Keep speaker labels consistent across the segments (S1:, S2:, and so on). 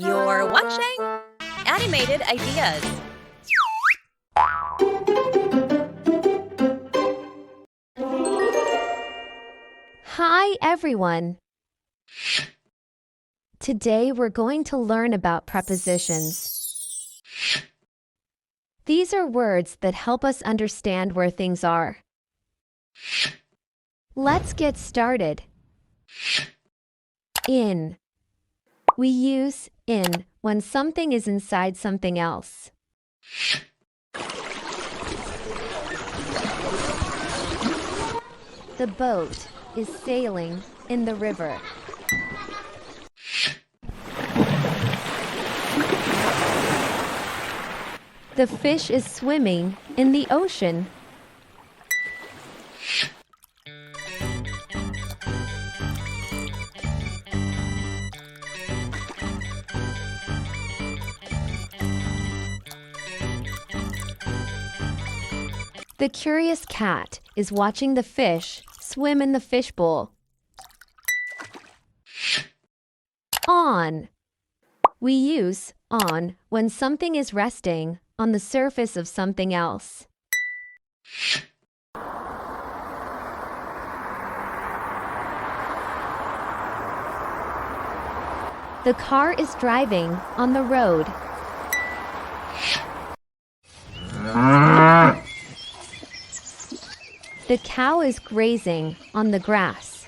S1: You're watching Animated Ideas.
S2: Hi, everyone. Today we're going to learn about prepositions. These are words that help us understand where things are. Let's get started. In. We use in when something is inside something else. The boat is sailing in the river. The fish is swimming in the ocean. The curious cat is watching the fish swim in the fishbowl. On. We use on when something is resting on the surface of something else. The car is driving on the road. The cow is grazing on the grass.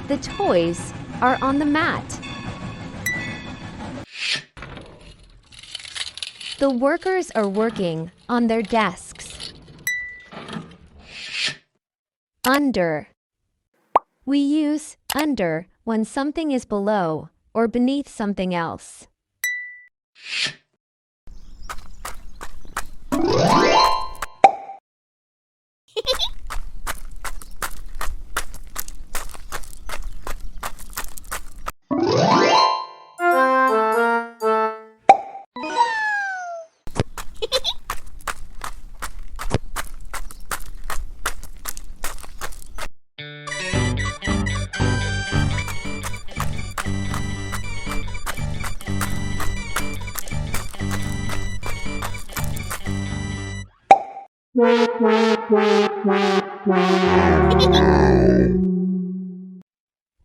S2: The toys are on the mat. The workers are working on their desks. Under. We use under when something is below or beneath something else.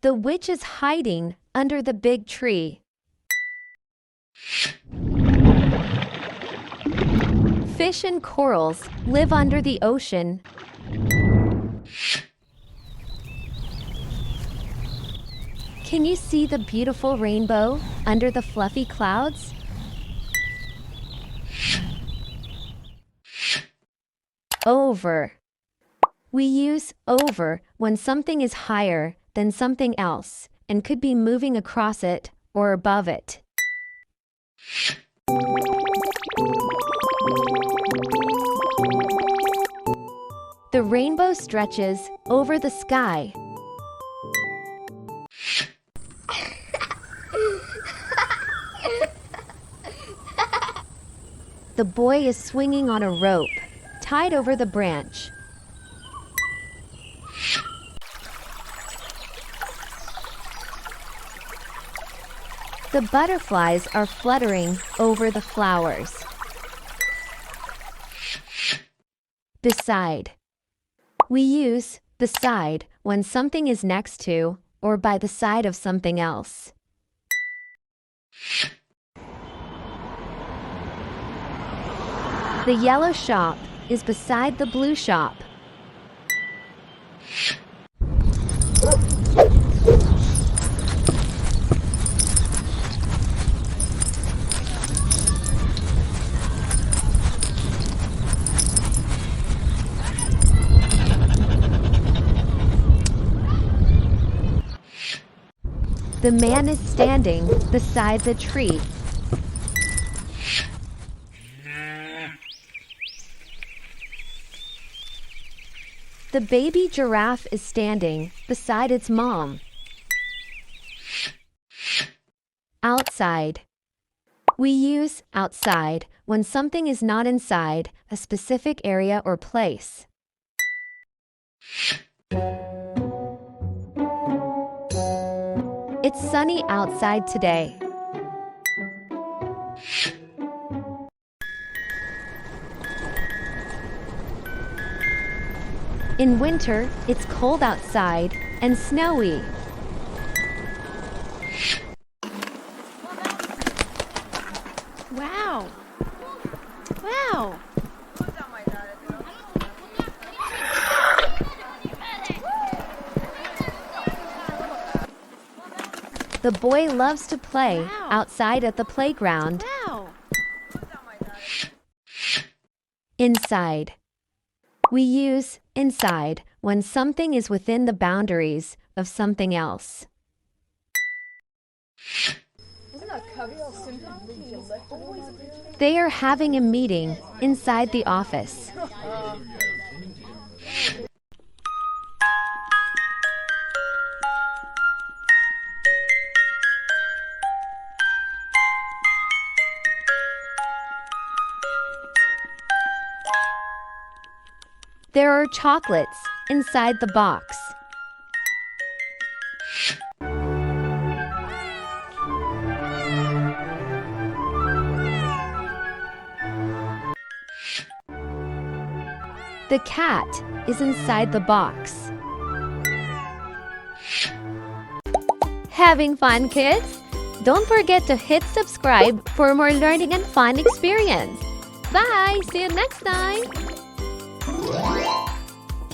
S2: The witch is hiding under the big tree. Fish and corals live under the ocean. Can you see the beautiful rainbow under the fluffy clouds? Over. We use over when something is higher than something else and could be moving across it or above it. The rainbow stretches over the sky. The boy is swinging on a rope tied over the branch. The butterflies are fluttering over the flowers. Beside. We use beside when something is next to or by the side of something else. The yellow shop is beside the blue shop. The man is standing beside the tree. The baby giraffe is standing beside its mom. Outside. We use outside when something is not inside a specific area or place. It's sunny outside today. In winter, it's cold outside and snowy.
S3: Wow! Wow!
S2: The boy loves to play
S3: Wow.
S2: outside at the playground.
S3: Wow!
S2: Inside. We use inside when something is within the boundaries of something else. They are having a meeting inside the office. There are chocolates inside the box. The cat is inside the box. Having fun, kids? Don't forget to hit subscribe for more learning and fun experience. Bye! See you next time!